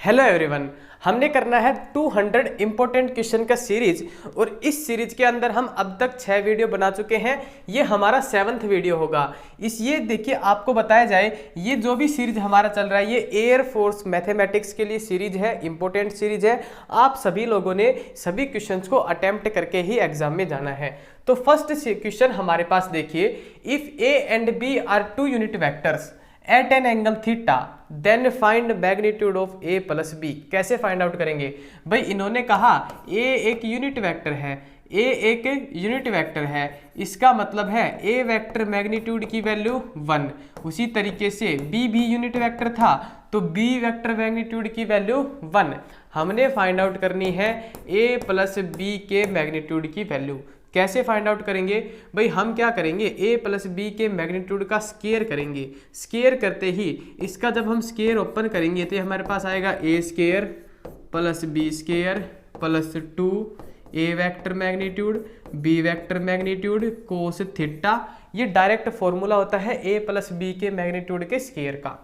Hello everyone, हमने करना है 200 इंपॉर्टेंट क्वेश्चन का सीरीज और इस सीरीज के अंदर हम अब तक 6 वीडियो बना चुके हैं। ये हमारा 7th वीडियो होगा। ये देखिए, आपको बताया जाए, ये जो भी सीरीज हमारा चल रहा है ये एयर फोर्स मैथमेटिक्स के लिए सीरीज है, इंपॉर्टेंट सीरीज है। आप सभी लोगों ने सभी क्वेश्चंस को अटेम्प्ट करके ही एग्जाम में जाना है। तो फर्स्ट क्वेश्चन हमारे पास देखिए, if A and B are two unit vectors at an angle theta then find magnitude of A plus B. कैसे फाइंड आउट करेंगे भाई? इन्होंने कहा ए एक यूनिट वेक्टर है, ए एक यूनिट वेक्टर है, इसका मतलब है ए वेक्टर मैग्नीट्यूड की वैल्यू 1। उसी तरीके से बी भी यूनिट वेक्टर था तो बी वेक्टर मैग्नीट्यूड की वैल्यू 1। हमने फाइंड आउट करनी है ए प्लस बी के मैग्नीट्यूड की वैल्यू। कैसे फाइंड आउट करेंगे भाई? हम क्या करेंगे, a प्लस बी के मैग्नीट्यूड का स्केयर करेंगे। स्केयर करते ही इसका जब हम स्केयर ओपन करेंगे तो हमारे पास आएगा a square plus B square plus 2 a vector magnitude b vector magnitude cos theta. ये डायरेक्ट फॉर्मूला होता है a प्लस बी के मैग्नीट्यूड के स्केयर का।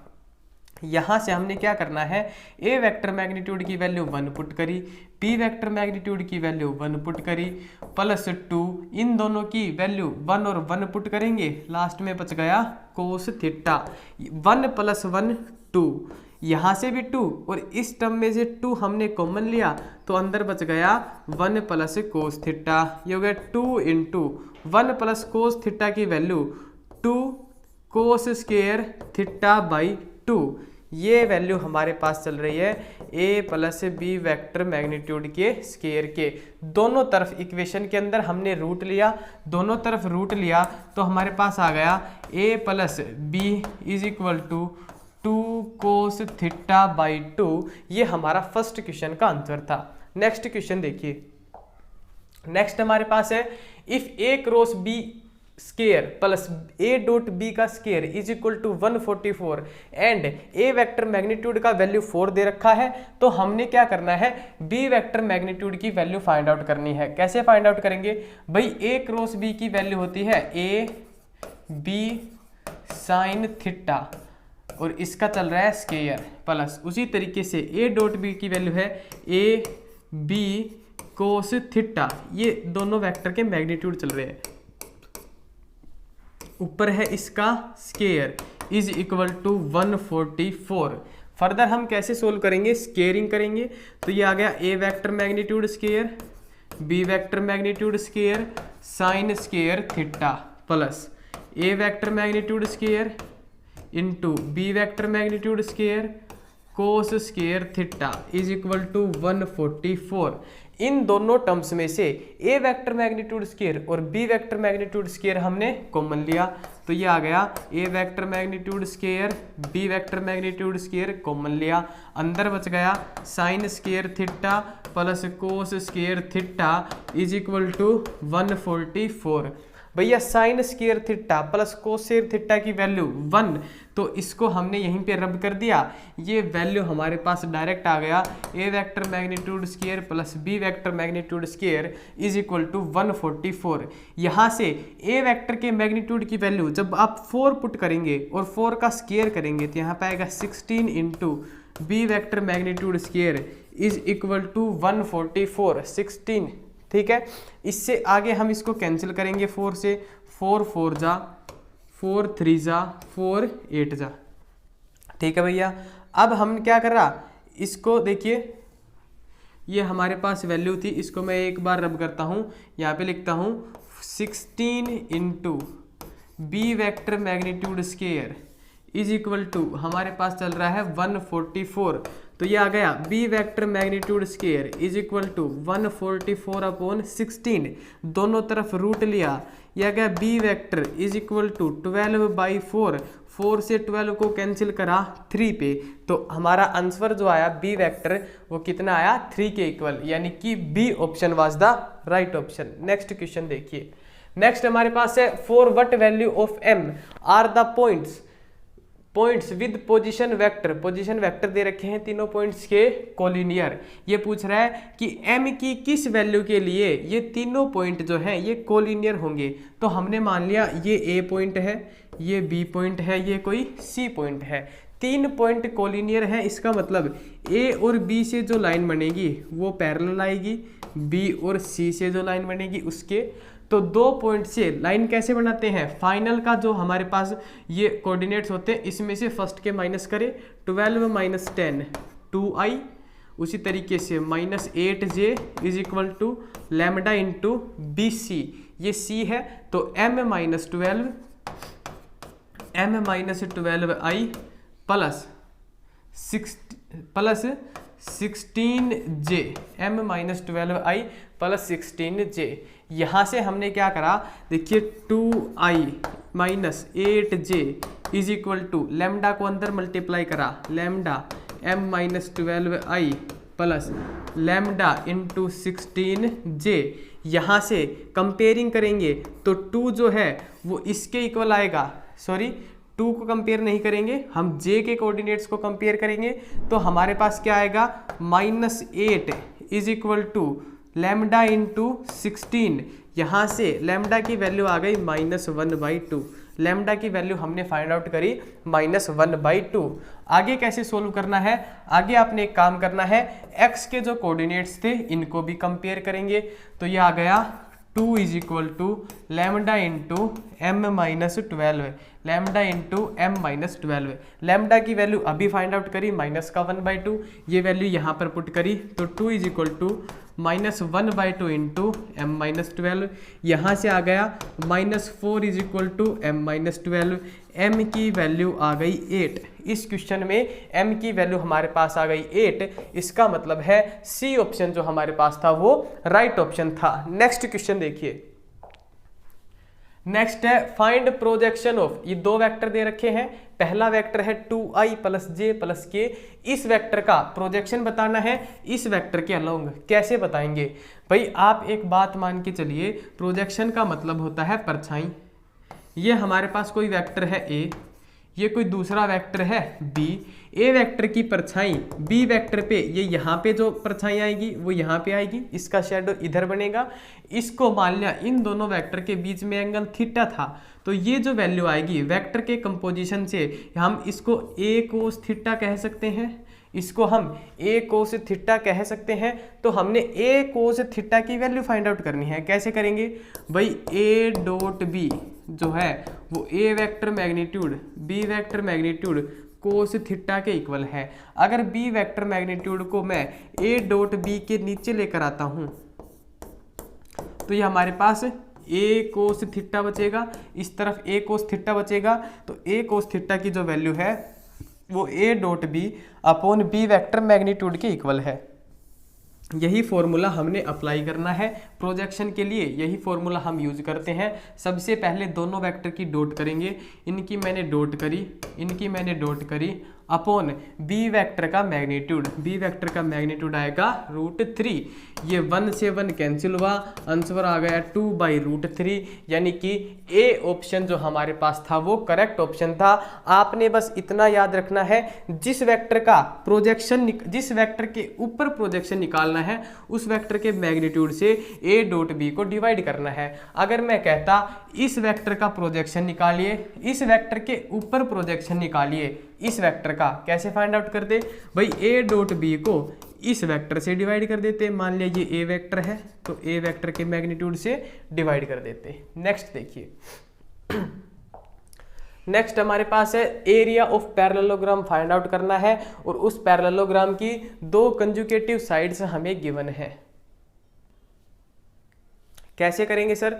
यहाँ से हमने क्या करना है, ए वेक्टर मैग्नीट्यूड की वैल्यू 1 पुट करी, बी वेक्टर मैग्नीट्यूड की वैल्यू 1 पुट करी, प्लस 2 इन दोनों की वैल्यू 1 और 1 पुट करेंगे, लास्ट में बच गया कोस थीटा। 1 प्लस 1 2, यहाँ से भी 2 और इस टर्म में से 2 हमने कॉमन लिया तो अंदर बच गया 1 प्लस कोस थीटा। ये हो गया 2 इंटू 1 प्लस कोस थीटा की value 2 cos square theta by 2। ये वैल्यू हमारे पास चल रही है a plus B vector magnitude के स्केयर के। दोनों तरफ इक्वेशन के अंदर हमने रूट लिया, दोनों तरफ रूट लिया तो हमारे पास आ गया a plus B is equal to 2 cos theta by 2। ये हमारा फर्स्ट क्वेश्चन का आंसर था। नेक्स्ट क्वेश्चन देखिए, नेक्स्ट हमारे पास है if a cross b square plus a dot b का square is equal to 144 and a vector magnitude का वैल्यू 4 दे रखा है तो हमने क्या करना है, b वेक्टर मैग्नीट्यूड की वैल्यू फाइंड आउट करनी है। कैसे फाइंड आउट करेंगे भाई? a क्रॉस b की वैल्यू होती है a b साइन थीटा और इसका चल रहा है स्केयर प्लस उसी तरीके से a डॉट b की वैल्यू है a b कोस थीटा। ये दोनों वेक्टर के मैग्नीट्यूड चल रहे हैं, ऊपर है इसका square is equal to 144। Further हम कैसे सोल्व करेंगे, स्केयरिंग करेंगे तो ये आ गया a vector magnitude square b vector magnitude square sine square theta plus a vector magnitude square into b vector magnitude square cos square theta is equal to 144। इन दोनों टर्म्स में से a वेक्टर मैग्नीट्यूड स्केयर और b vector magnitude square हमने common लिया तो ये आ गया a vector magnitude square b vector magnitude square common लिया, अंदर बच गया sine square theta plus cos square theta is equal to 144। भैया sine square theta plus cos square theta की वैल्यू 1 तो इसको हमने यहीं पे रब कर दिया। ये वैल्यू हमारे पास डायरेक्ट आ गया a vector magnitude square plus b vector magnitude square is equal to 144। यहाँ से a वेक्टर के मैग्नीट्यूड की वैल्यू जब आप 4 पुट करेंगे और 4 का स्केयर करेंगे तो यहाँ पे आएगा 16 into b vector magnitude square is equal to 144 16। ठीक है, इससे आगे हम इसको कैंसिल करेंगे 4 से, 4 4 जा 4 3 जा 4 8 जा। ठीक है भैया, अब हम क्या कर रहा, इसको देखिए, ये हमारे पास वैल्यू थी, इसको मैं एक बार रब करता हूँ, यहाँ पे लिखता हूँ 16 into B vector magnitude square is equal to हमारे पास चल रहा है 144 तो ये आ गया b vector magnitude square is equal to 144 upon 16। दोनों तरफ रूट लिया, यह आ गया b vector is equal to 12 by 4। 4 से 12 को कैंसिल करा 3 पे तो हमारा आंसर जो आया b वेक्टर वो कितना आया, 3 के इक्वल, यानी कि b option was the right option. Next question देखिए, नेक्स्ट हमारे पास है for what value of m are the points with position vector दे रखे हैं तीनों पॉइंट्स के कोलिनियर। ये पूछ रहा है कि m की किस वैल्यू के लिए ये तीनों पॉइंट जो हैं ये कोलिनियर होंगे। तो हमने मान लिया ये a पॉइंट है, ये b पॉइंट है, ये कोई c पॉइंट है। 3 पॉइंट कोलिनियर है, इसका मतलब ए और बी से जो लाइन बनेगी वो पैरेलल आएगी, बी और सी से जो लाइन बनेगी उसके। तो 2 पॉइंट से लाइन कैसे बनाते हैं, फाइनल का जो हमारे पास ये कोऑर्डिनेट्स होते हैं इसमें से फर्स्ट के माइनस करें, 12 माइनस 10 2i, उसी तरीके से -8j is equal to lambda into B C, ये सी है तो m minus 12i plus 16j, m minus 12i plus 16j। यहाँ से हमने क्या करा, देखिए 2i minus 8j is equal to lambda को अंदर मल्टीप्लाई करा, lambda m minus 12i plus lambda into 16j। यहाँ से कंपेयरिंग करेंगे तो 2 जो है वो इसके इक्वल आएगा, सॉरी 2 को कंपेयर नहीं करेंगे, हम j के कोऑर्डिनेट्स को कंपेयर करेंगे। तो हमारे पास क्या आएगा, -8 is equal to lambda into 16। यहाँ से लैम्डा की वैल्यू आ गई -1/2, लैम्डा की वैल्यू हमने फाइंड आउट करी -1/2। आगे कैसे सोल्व करना है, आगे आपने एक काम करना है, x के जो कोऑर्डिनेट्स थे इनको भी कंपेयर करेंगे। तो ये आ गया 2 is equal to lambda into m minus 12, lambda into m minus 12। Lambda की वैल्यू अभी फाइंड आउट करी -1/2, ये वैल्यू यहाँ पर पुट करी तो 2 is equal to -1/2 into m minus 12। यहाँ से आ गया -4 is equal to m minus 12, m की वैल्यू आ गई 8। इस क्वेश्चन में m की वैल्यू हमारे पास आ गई 8, इसका मतलब है सी ऑप्शन जो हमारे पास था वो राइट ऑप्शन था। नेक्स्ट क्वेश्चन देखिए, नेक्स्ट है फाइंड प्रोजेक्शन ऑफ, ये 2 वेक्टर दे रखे हैं, पहला वेक्टर है 2i plus j plus k, इस वेक्टर का प्रोजेक्शन बताना है इस वेक्टर के अलोंग। कैसे बताएंगे भाई, आप एक बात मान के चलिए, प्रोजेक्शन का मतलब होता है परछाई। ये हमारे पास कोई वेक्टर है a, ये कोई दूसरा वेक्टर है b, ए वेक्टर की परछाई बी वेक्टर पे, ये यहाँ पे जो परछाई आएगी वो यहाँ पे आएगी, इसका शेडो इधर बनेगा। इसको मान लिया इन दोनों वेक्टर के बीच में एंगल थीटा था, तो ये जो वैल्यू आएगी वेक्टर के कंपोजिशन से हम इसको a कोस थीटा कह सकते हैं, इसको हम a कोस थीटा कह सकते हैं। तो हमने a कोस थीटा की वैल्यू फाइंड आउट करनी है, कैसे करेंगे भाई, a डॉट b जो है वो a vector magnitude b vector magnitude cos theta के इक्वल है। अगर b वेक्टर मैग्नीट्यूड को मैं a डॉट b के नीचे लेकर आता हूं तो ये हमारे पास a कोस थीटा बचेगा, इस तरफ a कोस थीटा बचेगा। तो a कोस थीटा की जो वैल्यू है वो a dot b upon b vector magnitude के इक्वल है। यही फॉर्मूला हमने अप्लाई करना है प्रोजेक्शन के लिए, यही फॉर्मूला हम यूज करते हैं। सबसे पहले दोनों वेक्टर की डॉट करेंगे, इनकी मैंने डॉट करी, इनकी मैंने डॉट करी, अपॉन बी वेक्टर का मैग्नीट्यूड, बी वेक्टर का मैग्नीट्यूड आएगा √3। ये 1 से 1 कैंसिल हुआ, आंसर आ गया 2/√3, यानी कि ए ऑप्शन जो हमारे पास था वो करेक्ट ऑप्शन था। आपने बस इतना याद रखना है, जिस वेक्टर का प्रोजेक्शन, जिस वेक्टर के ऊपर प्रोजेक्शन निकालना है उस वेक्टर के मैग्नीट्यूड से a डॉट b को डिवाइड करना है। अगर मैं कहता इस वेक्टर का प्रोजेक्शन निकालिए, इस वेक्टर के ऊपर प्रोजेक्शन निकालिए, इस वेक्टर का कैसे फाइंड आउट करते भाई, a डॉट b को इस वेक्टर से डिवाइड कर देते। मान लिया ये a वेक्टर है तो a वेक्टर के मैग्नीट्यूड से डिवाइड कर देते। नेक्स्ट देखिए, नेक्स्ट हमारे पास है area of parallelogram find out करना है, और उस पैरेललोग्राम की 2 कंजुगेटिव साइड्स हमें गिवन है। कैसे करेंगे सर,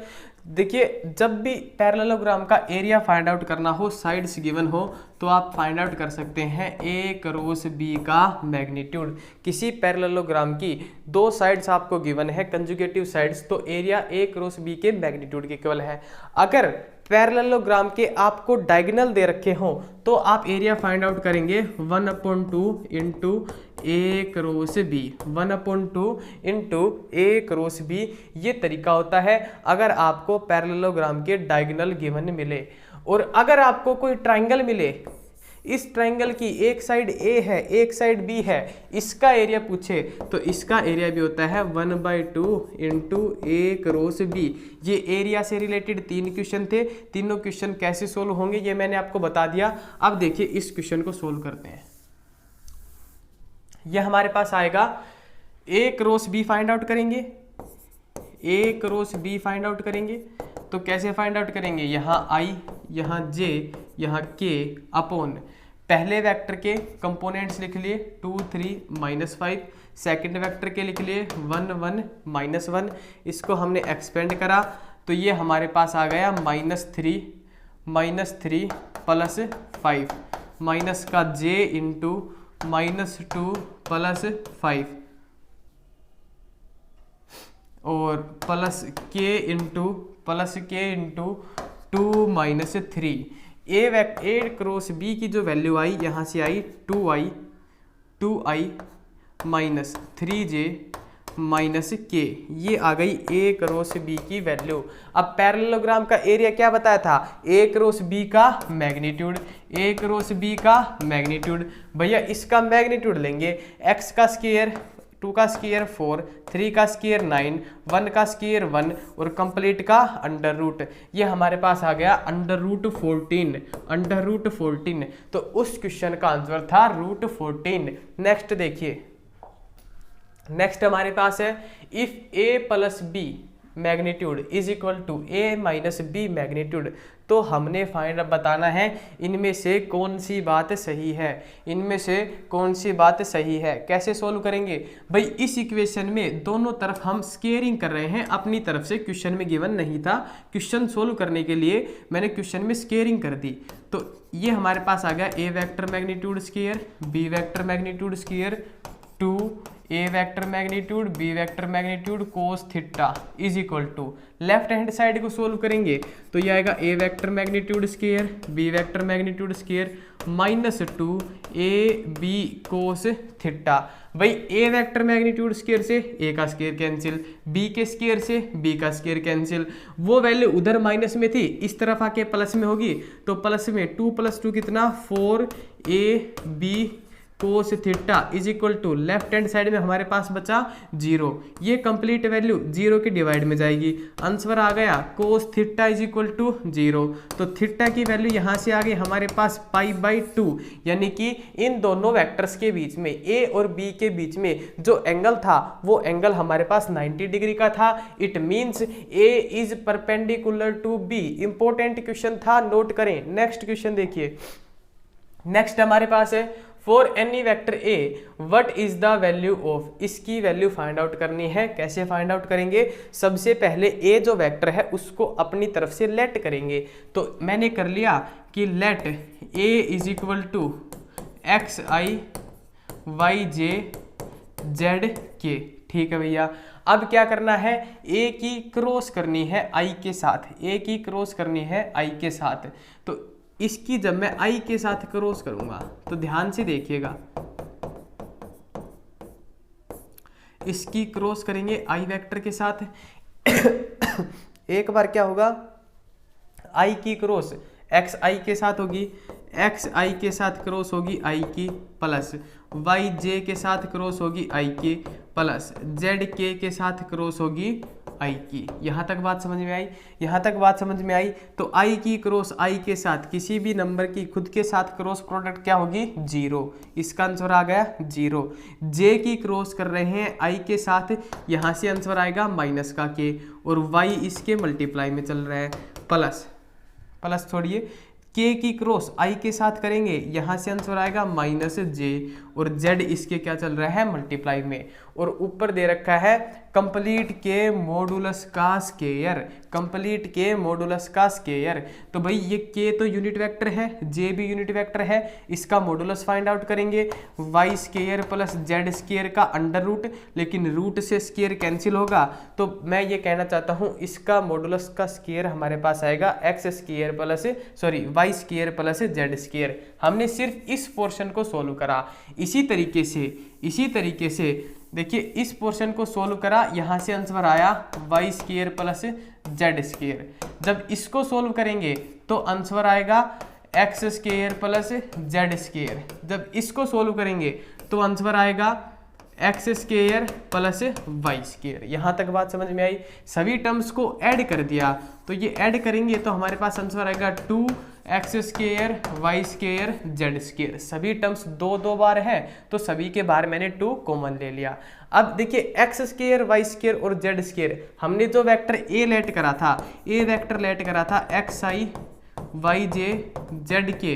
देखिए जब भी पैरेललोग्राम का एरिया फाइंड आउट करना हो, साइड्स गिवन हो, तो आप फाइंड आउट कर सकते हैं a क्रॉस b का मैग्नीट्यूड। किसी पैरेललोग्राम की 2 साइड्स आपको गिवन है, कंजुगेटिव साइड्स, तो एरिया a क्रॉस b के मैग्नीट्यूड के इक्वल है। अगर पैरेललोग्राम के आपको डायगोनल दे रखे हो तो आप एरिया फाइंड आउट करेंगे 1/2 into a cross b, 1/2 into a cross b, ये तरीका होता है अगर आपको पैरेललोग्राम के डायगोनल गिवन मिले। और अगर आपको कोई ट्राइंगल मिले इस ट्राइंगल की एक साइड ए है एक साइड बी है, इसका एरिया पूछे तो इसका एरिया भी होता है 1/2 इंटू ए क्रॉस बी। ये एरिया से रिलेटेड 3 क्वेश्चन थे, तीनों क्वेश्चन कैसे सोल्व होंगे ये मैंने आपको बता दिया। अब देखिए इस क्वेश्चन को सोल्व करते हैं। ये हमारे पास आएगा ए क्रॉस बी फाइंड आउट करेंगे, ए क्रॉस बी फाइंड आउट करेंगे तो कैसे फाइंड आउट करेंगे, यहाँ आई, यहाँ जे, यहाँ के अपॉन पहले वेक्टर के कंपोनेंट्स लिख लिए 2 3 -5, सेकंड वेक्टर के लिख लिए 1 1 -1, इसको हमने एक्सपेंड करा तो ये हमारे पास आ गया -3 प्लस 5 माइनस का j इंटू -2 प्लस 5 और प्लस के इंटू 2 -3। ए क्रॉस बी की जो वैल्यू आई यहाँ से आई 2i माइनस 3j माइनस के, ये आ गई ए क्रॉस बी की वैल्यू। अब पैरेललोग्राम का एरिया क्या बताया था, ए क्रॉस बी का मैग्नीट्यूड, ए क्रॉस बी का मैग्नीट्यूड। भैया इसका मैग्नीट्यूड लेंगे, x का स्क्वायर 2 का स्क्वायर 4, 3 का स्क्वायर 9, 1 का स्क्वायर 1 और कंप्लीट का अंडर रूट। ये हमारे पास आ गया अंडर रूट 14। तो उस क्वेश्चन का आंसर था रूट 14। नेक्स्ट देखिए, नेक्स्ट हमारे पास है if a plus B magnitude is equal to a minus B magnitude. तो हमने फाइंड बताना है इनमें से कौन सी बात सही है, इनमें से कौन सी बात सही है। कैसे सोल्व करेंगे भाई, इस इक्वेशन में दोनों तरफ हम स्केयरिंग कर रहे हैं अपनी तरफ से, क्वेश्चन में गिवन नहीं था, क्वेश्चन सोल्व करने के लिए मैंने क्वेश्चन में स्केयरिंग कर दी। तो ये हमारे पास आ गया a vector magnitude square, b vector magnitude square 2 a vector magnitude b vector magnitude cos theta is equal to, left hand side को सोल्व करेंगे तो ये आएगा a vector magnitude square b vector magnitude square -2 ab cos theta. भाई a vector magnitude square से a का square cancel, b के square से b का स्केयर कैंसिल, वो वैल्यू उधर माइनस में थी इस तरफ आके प्लस में होगी तो प्लस में 2 + 2 कितना 4 ab cos theta is equal to, left hand side में हमारे पास बचा 0, ये कंप्लीट वैल्यू 0 के डिवाइड में जाएगी, आंसर आ गया cos theta is equal to 0। तो थीटा की वैल्यू यहाँ से आ गई हमारे पास π/2, यानी कि इन दोनों वेक्टर्स के बीच में a और b के बीच में जो एंगल था वो एंगल हमारे पास 90 डिग्री का था। It means a is perpendicular to b। Important question था, नोट करें। नेक्स्ट क्वेश्चन देखिए, नेक्स्ट हमारे पास है for any vector a what is the value of, इसकी वैल्यू फाइंड आउट करनी है। कैसे फाइंड आउट करेंगे, सबसे पहले ए जो वेक्टर है उसको अपनी तरफ से लेट करेंगे। तो मैंने कर लिया कि let a is equal to xi yj zk, ठीक है भैया। अब क्या करना है, a की क्रॉस करनी है i के साथ, a की क्रॉस करनी है i के साथ। तो इसकी जब मैं i के साथ क्रॉस करूंगा तो ध्यान से देखिएगा, इसकी क्रॉस करेंगे i वेक्टर के साथ एक बार क्या होगा, i की क्रॉस xi के साथ होगी, xi के साथ क्रॉस होगी i की प्लस yj के साथ क्रॉस होगी i की प्लस zk के साथ क्रॉस होगी आई की। यहाँ तक बात समझ में आई, यहाँ तक बात समझ में आई। तो आई की क्रॉस आई के साथ किसी भी नंबर की खुद के साथ क्रॉस प्रोडक्ट क्या होगी 0, इसका आंसर आ गया 0। जे की क्रॉस कर रहे हैं आई के साथ, यहाँ से आंसर आएगा माइनस का के, और वाई इसके मल्टीप्लाई में चल रहा है प्लस छोड़िए, के की क्रॉस आई के साथ करेंगे, यहाँ से आंसर आएगा -j, और z इसके क्या चल रहा है मल्टीप्लाई में, और ऊपर दे रखा है कंप्लीट के मॉडुलस का स्क्वायर, कंप्लीट के मॉडुलस का स्क्वायर। तो भाई ये k तो यूनिट वेक्टर है, j भी यूनिट वेक्टर है, इसका मॉडुलस फाइंड आउट करेंगे y square plus z square का अंडर रूट, लेकिन रूट से स्क्वायर कैंसिल होगा। तो मैं ये कहना चाहता हूँ इसका मॉडुलस का स्क्वायर हमारे पास आएगा y square plus z square. हमने सिर्फ इस पोर्शन को सोल्व करा। इसी तरीके से देखिए इस पोर्शन को सोल्व करा, यहाँ से आंसर आया y square plus z square. जब इसको सोल्व करेंगे तो आंसर आएगा x square plus z square. जब इसको सोल्व करेंगे तो आंसर आएगा x square plus y square. यहाँ तक बात समझ में आई। सभी टर्म्स को ऐड कर दिया, तो ये ऐड करेंगे तो हमारे पास आंसर आएगा 2x square y square z square. सभी टर्म्स दो बार है तो सभी के बाहर मैंने 2 कॉमन ले लिया। अब देखिए एक्स स्क्वायर वाई स्क्वायर और जेड स्क्वायर, हमने जो वेक्टर ए लेट करा था, ए वेक्टर लेट करा था एक्स आई वाई जे जेड के,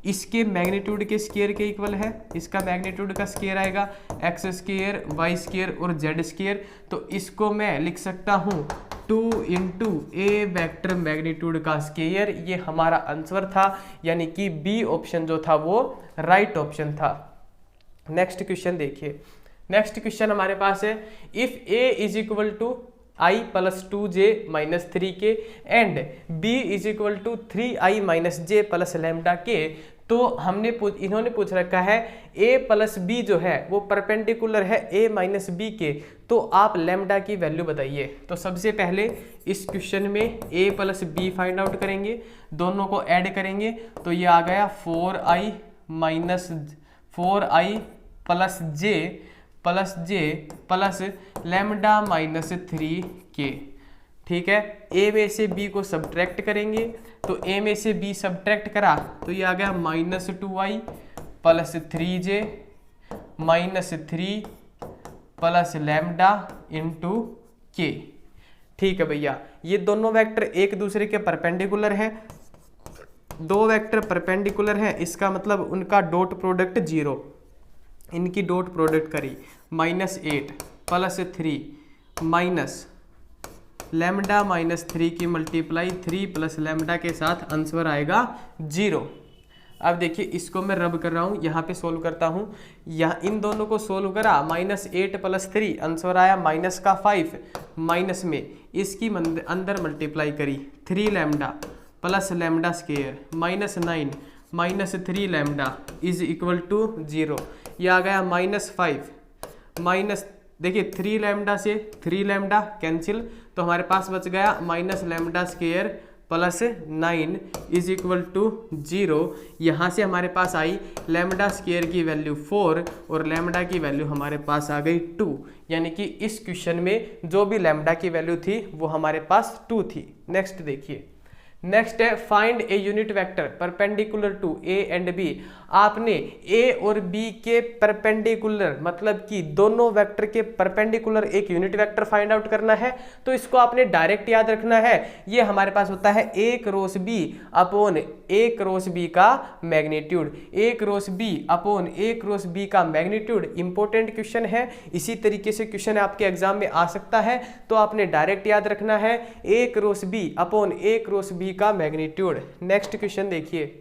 इसके मैग्नीट्यूड के स्क्वायर के इक्वल है। इसका मैग्नीट्यूड का स्क्वायर आएगा एक्स स्क्वायर वाई स्क्वायर और जेड स्क्वायर। तो इसको मैं लिख सकता हूँ 2 इंटू ए वेक्टर मैग्नीट्यूड का स्क्वायर। ये हमारा आंसर था, यानी कि बी ऑप्शन जो था वो राइट ऑप्शन था। नेक्स्ट क्वेश्चन देखिए। नेक्स्ट क्वेश्चन हमारे पास है if a is equal to i plus 2j minus 3k and b is equal to 3i minus j plus lambda k, तो इन्होंने पूछ रखा है a प्लस b जो है वो परपेंडिकुलर है a माइनस b के, तो आप लैम्डा की वैल्यू बताइए। तो सबसे पहले इस क्वेश्चन में a plus b find out करेंगे, दोनों को ऐड करेंगे तो ये आ गया 4i plus j plus lambda minus 3k। ठीक है, a में से b को सब्ट्रैक्ट करेंगे, तो a में से b सब्ट्रैक्ट करा तो ये आ गया minus 2i plus 3j minus 3 plus lambda into k। ठीक है भैया, ये दोनों वेक्टर एक दूसरे के परपेंडिकुलर हैं, दो वेक्टर परपेंडिकुलर हैं, इसका मतलब उनका डॉट प्रोडक्ट 0। इनकी डॉट प्रोडक्ट करी minus 8 plus 3 minus lambda minus 3 की मल्टीप्लाई 3 प्लस लैम्डा के साथ आंसर आएगा 0। अब देखिए इसको मैं रब कर रहा हूँ, यहाँ पे सोल्व करता हूँ। यहाँ इन दोनों को सोल्व करा, माइनस 8 प्लस 3 आंसर आया माइनस का 5, माइनस में इसकी अंदर मल्टीप्लाई करी 3 lambda plus lambda square minus 9 minus 3 lambda is equal to 0। ये आ गया माइनस 5 माइनस, देखिए 3 लैम्डा से 3 लैम्डा कैंसिल, तो हमारे पास बच गया minus lambda square plus 9 is equal to 0। यहाँ से हमारे पास आई लैम्डा स्क्वायर की वैल्यू 4 और लैम्डा की वैल्यू हमारे पास आ गई 2, यानी कि इस क्वेश्चन में जो भी लैम्डा की वैल्यू थी वो हमारे पास 2 थी। नेक्स्ट देखिए, नेक्स्ट है find a unit vector perpendicular to a and b. आपने ए और बी के परपेंडिकुलर मतलब कि दोनों वेक्टर के परपेंडिकुलर एक यूनिट वेक्टर फाइंड आउट करना है, तो इसको आपने डायरेक्ट याद रखना है। ये हमारे पास होता है ए क्रॉस बी अपॉन ए क्रॉस बी का मैग्नीट्यूड, ए क्रॉस बी अपॉन ए क्रॉस बी का मैग्नीट्यूड। इंपॉर्टेंट क्वेश्चन है, इसी तरीके से क्वेश्चन आपके एग्जाम में आ सकता है, तो आपने डायरेक्ट याद रखना है ए क्रॉस बी अपॉन ए क्रॉस बी का मैग्नीट्यूड। नेक्स्ट क्वेश्चन देखिए,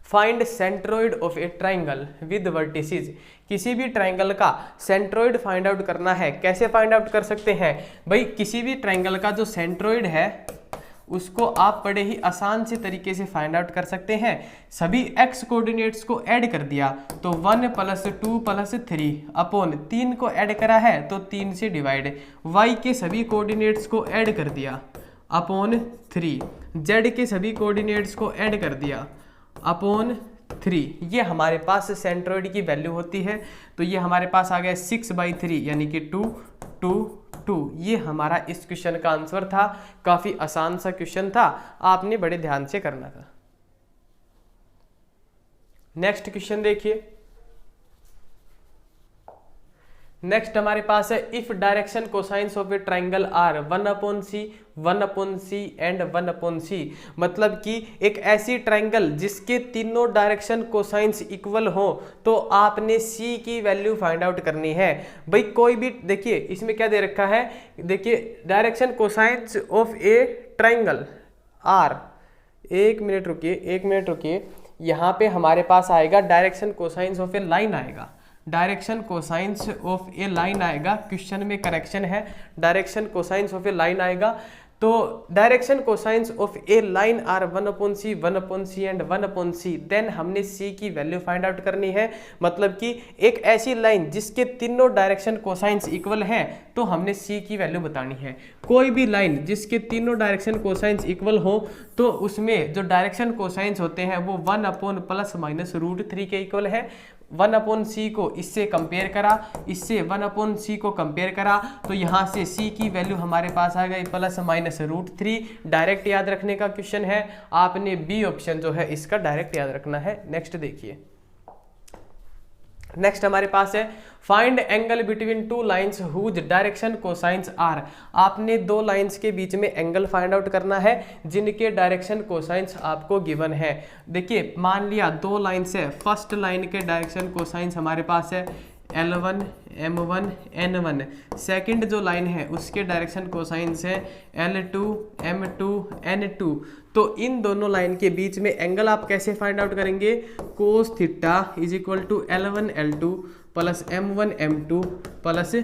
find centroid of a triangle with vertices. किसी भी ट्राइंगल का सेंट्रोइड फाइंड आउट करना है। कैसे फाइंड आउट कर सकते हैं भाई? किसी भी ट्राइंगल का जो सेंट्रोइड है उसको आप बड़े ही आसान से तरीके से फाइंड आउट कर सकते हैं। सभी x कोऑर्डिनेट्स को ऐड कर दिया तो 1 प्लस 2 प्लस 3 अपॉन 3 को ऐड करा है तो 3 से डिवाइड, y के सभी कोऑर्डिनेट्स को ऐड कर दिया अपॉन 3, z के सभी कोऑर्डिनेट्स को ऐड कर दिया अपॉन 3। ये हमारे पास सेंट्रोइड की वैल्यू होती है, तो ये हमारे पास आ गया 6/3 यानी कि 2 2 2। ये हमारा इस क्वेश्चन का आंसर था। काफी आसान सा क्वेश्चन था, आपने बड़े ध्यान से करना था। नेक्स्ट क्वेश्चन देखिए, नेक्स्ट हमारे पास है if direction cosines of a triangle are 1/c 1/c and 1/c। मतलब कि एक ऐसी ट्राइंगल जिसके तीनों डायरेक्शन कोसाइंस इक्वल हो तो आपने c की वैल्यू फाइंड आउट करनी है। भाई कोई भी देखिए इसमें क्या दे रखा है, देखिए direction cosines of a triangle are, एक मिनट रुकिए, यहाँ पे हमारे पास आएगा direction cosines of a line आएगा, direction cosines of a line आएगा। क्वेश्चन में करेक्शन है, direction cosines of a line आएगा। तो direction cosines of a line are 1/c 1/c and 1/c, then हमने c की वैल्यू फाइंड आउट करनी है। मतलब कि एक ऐसी लाइन जिसके तीनों डायरेक्शन कोसाइंस इक्वल है तो हमने c की वैल्यू बतानी है। कोई भी लाइन जिसके तीनों डायरेक्शन कोसाइंस इक्वल हो तो उसमें जो डायरेक्शन कोसाइंस होते हैं वो 1/±√3 के इक्वल है। 1/c को इससे कंपेयर करा, इससे 1/c को कंपेयर करा, तो यहाँ से c की वैल्यू हमारे पास आ गई +-√3। डायरेक्ट याद रखने का क्वेश्चन है, आपने बी ऑप्शन जो है इसका डायरेक्ट याद रखना है। नेक्स्ट देखिए, नेक्स्ट हमारे पास है find angle between two lines whose direction cosines are. आपने दो लाइंस के बीच में एंगल फाइंड आउट करना है जिनके डायरेक्शन कोसाइंस आपको गिवन है। देखिए मान लिया दो लाइंस है, फर्स्ट लाइन के डायरेक्शन कोसाइंस हमारे पास है L1 M1 N1, सेकंड जो लाइन है उसके डायरेक्शन कोसाइंस है L2 M2 N2। तो इन दोनों लाइन के बीच में एंगल आप कैसे फाइंड आउट करेंगे? Cos theta is equal to L1 L2 plus M1 M2 plus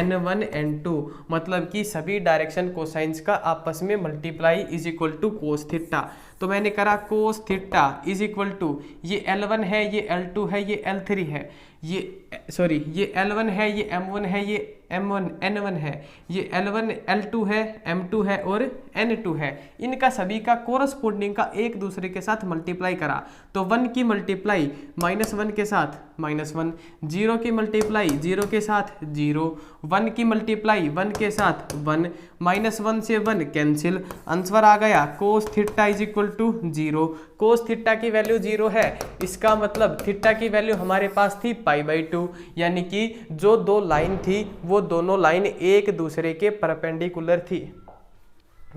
N1 N2। मतलब कि सभी डायरेक्शन कोसाइंस का आपस में multiply is equal to cos theta. तो मैंने करा cos theta is equal to, ये L1 है, ये L2 है, ये L3 है, ये L1 है, ये M1 है, ये M1 N1 है, ये L1 L2 है, M2 है और N2 है। इनका सभी का कोरस्पोंडिंग का एक दूसरे के साथ मल्टीप्लाई करा तो 1 की मल्टीप्लाई -1 के साथ -1, 0 की मल्टीप्लाई 0 के साथ 0, 1 की मल्टीप्लाई 1 के साथ 1, -1 से 1 कैंसिल, आंसर आ गया cos theta is equal to 0। Cos theta की वैल्यू 0 है, इसका मतलब थीटा की वैल्यू हमारे पास थी π/2, यानी कि जो दो लाइन थी वो दोनों लाइन एक दूसरे के परपेंडिकुलर थी।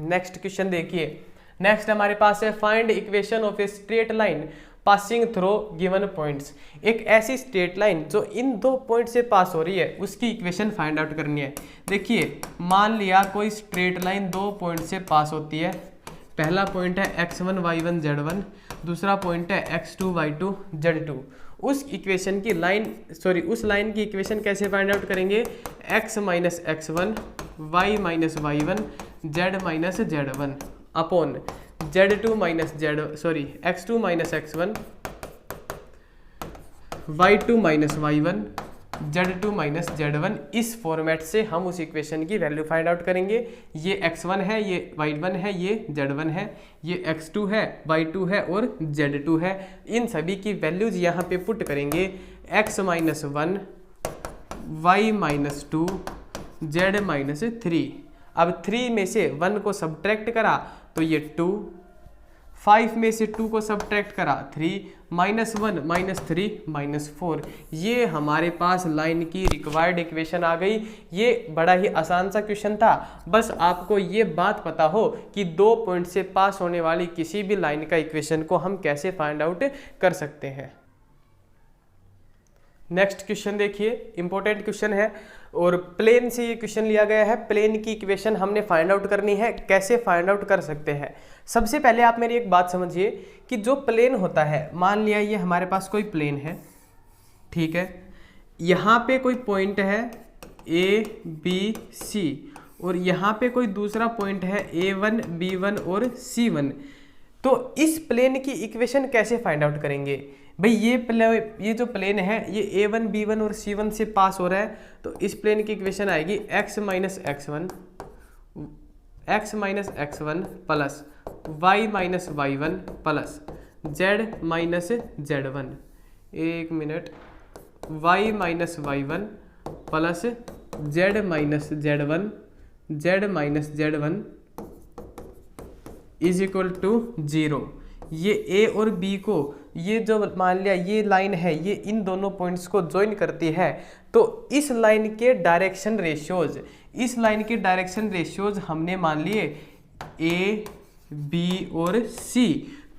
नेक्स्ट क्वेश्चन देखिए, नेक्स्ट हमारे पास है find equation of a straight line passing through given points. एक ऐसी स्ट्रेट लाइन जो इन दो पॉइंट से पास हो रही है उसकी इक्वेशन फाइंड आउट करनी है। देखिए मान लिया कोई स्ट्रेट लाइन दो पॉइंट से पास होती है, पहला पॉइंट है x1 y1 z1, दूसरा पॉइंट है x2 y2 z2। उस इक्वेशन की उस लाइन की इक्वेशन कैसे फाइंड आउट करेंगे? x minus x1 y minus y1 z minus z1 upon z2 minus x2 minus x1 y2 minus y1 z2 minus z1। इस format से हम उस इक्वेशन की वैल्यू फाइंड आउट करेंगे। ये x1 है, ये y1 है, ये z1 है, ये x2 है, y2 है और z2 है। इन सभी की वैल्यूज यहाँ पे पुट करेंगे, x minus 1 y minus 2 z minus 3। अब 3 में से 1 को सब्ट्रैक्ट करा तो ये 2, 5 में से 2 को सब्ट्रैक्ट करा 3, -1 -3 -4। ये हमारे पास लाइन की रिक्वायर्ड इक्वेशन आ गई। ये बड़ा ही आसान सा क्वेश्चन था, बस आपको ये बात पता हो कि दो पॉइंट से पास होने वाली किसी भी लाइन का इक्वेशन को हम कैसे फाइंड आउट कर सकते हैं। नेक्स्ट क्वेश्चन देखिए, इंपॉर्टेंट क्वेश्चन है और प्लेन से ये क्वेश्चन लिया गया है। प्लेन की इक्वेशन हमने फाइंड आउट करनी है, कैसे फाइंड आउट कर सकते हैं? सबसे पहले आप मेरी एक बात समझिए कि जो प्लेन होता है, मान लिया ये हमारे पास कोई प्लेन है, ठीक है, यहाँ पे कोई पॉइंट है ABC और यहाँ पे कोई दूसरा पॉइंट है A1 B1 और C1। तो इस प्लेन की इक्वेशन कैसे फाइंड आउट करेंगे? भाई ये जो प्लेन है ये A1 B1 और C1 से पास हो रहा है, तो इस प्लेन की इक्वेशन आएगी x minus x1 plus y minus y1 plus z minus z1। एक minute, y minus y1 plus z minus z1 is equal to 0। ये A और B को, ये जो मान लिया ये लाइन है, ये इन दोनों पॉइंट्स को ज्वाइन करती है, तो इस लाइन के डायरेक्शन रेशियोज हमने मान लिए A, B और C।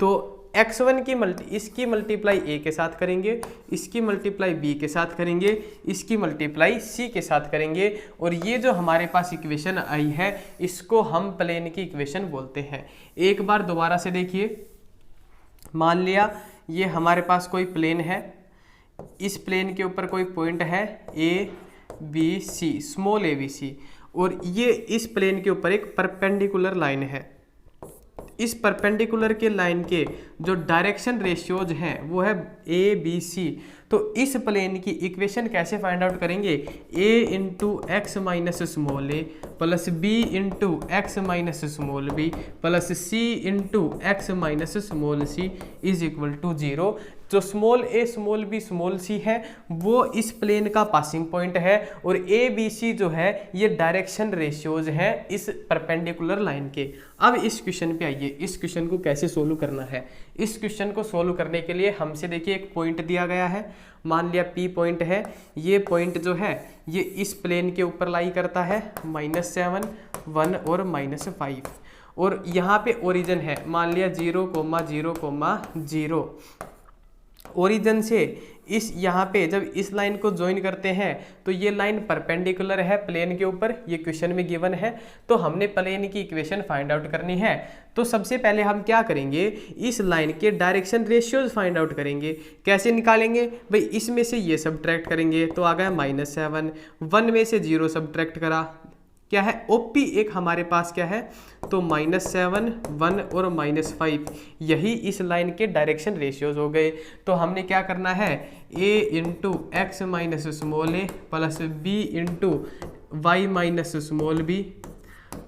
तो x1 की इसकी मल्टीप्लाई A के साथ करेंगे, इसकी मल्टीप्लाई B के साथ करेंगे, इसकी मल्टीप्लाई C के साथ करेंगे, और ये जो हमारे पास इक्वेशन आई है इसको हम प्लेन की इक्वेशन बोलते हैं। एक बार दोबारा से देखिए, मान लिया ये हमारे पास कोई प्लेन है, इस प्लेन के ऊपर कोई पॉइंट है A B C, small ABC, और ये इस प्लेन के ऊपर एक परपेंडिकुलर लाइन है। इस परपेंडिकुलर के लाइन के जो डायरेक्शन रेशियोज हैं वो है ए बी सी। तो इस प्लेन की इक्वेशन कैसे फाइंड आउट करेंगे, a into x minus small a plus b into x minus small b plus c into x minus small c is equal to 0। जो small a small b small c है वो इस plane का passing point है और A B C जो है ये डायरेक्शन रेशियोज हैं इस परपेंडिकुलर लाइन के। अब इस क्वेश्चन पे आइए, इस क्वेश्चन को कैसे सोल्व करना है। इस क्वेश्चन को सोल्व करने के लिए हमसे देखिए एक पॉइंट दिया गया है, मान लिया P पॉइंट है। ये पॉइंट जो है ये इस प्लेन के ऊपर लाई करता है -7, 1 और -5 और यहाँ पे ओरिजिन है मान लिया 0,0,0। ओरिजिन से इस यहाँ पे जब इस लाइन को ज्वाइन करते हैं तो ये लाइन परपेंडिकुलर है प्लेन के ऊपर, ये क्वेश्चन में गिवन है। तो हमने प्लेन की इक्वेशन फाइंड आउट करनी है। तो सबसे पहले हम क्या करेंगे, इस लाइन के डायरेक्शन रेशियोज फाइंड आउट करेंगे। कैसे निकालेंगे भाई, इसमें से ये सब्ट्रैक्ट करेंगे तो आ गया -7, 1 में से 0 सब्ट्रैक्ट करा, क्या है OP एक हमारे पास क्या है तो -7, 1 और -5 यही इस लाइन के डायरेक्शन रेशियोज हो गए। तो हमने क्या करना है, a into x minus small a plus b into y minus small b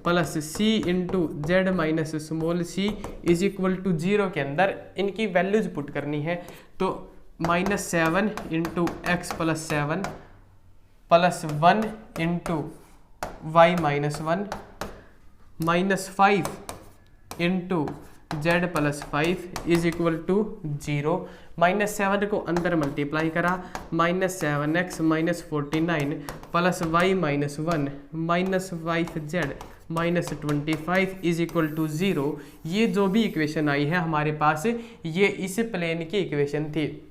plus c into z minus small c is equal to 0 के अंदर इनकी वैल्यूज पुट करनी है। तो -7 into x plus 7 plus 1 into y -1 -5 into z plus 5 is equal to 0। -7 को अंदर multiply करा, -7x -49 plus y -1 -5z -25 is equal to 0। ये जो भी इक्वेशन आई है हमारे पास ये इस प्लेन की इक्वेशन थी।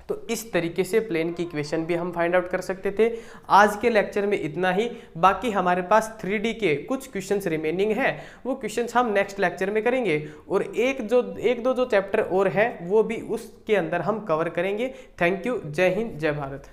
तो इस तरीके से प्लेन की इक्वेशन भी हम फाइंड आउट कर सकते थे। आज के लेक्चर में इतना ही, बाकी हमारे पास 3D के कुछ क्वेश्चंस रिमेनिंग हैं, वो क्वेश्चंस हम नेक्स्ट लेक्चर में करेंगे और एक दो जो चैप्टर और है वो भी उसके अंदर हम कवर करेंगे। थैंक यू, जय हिंद, जय भारत।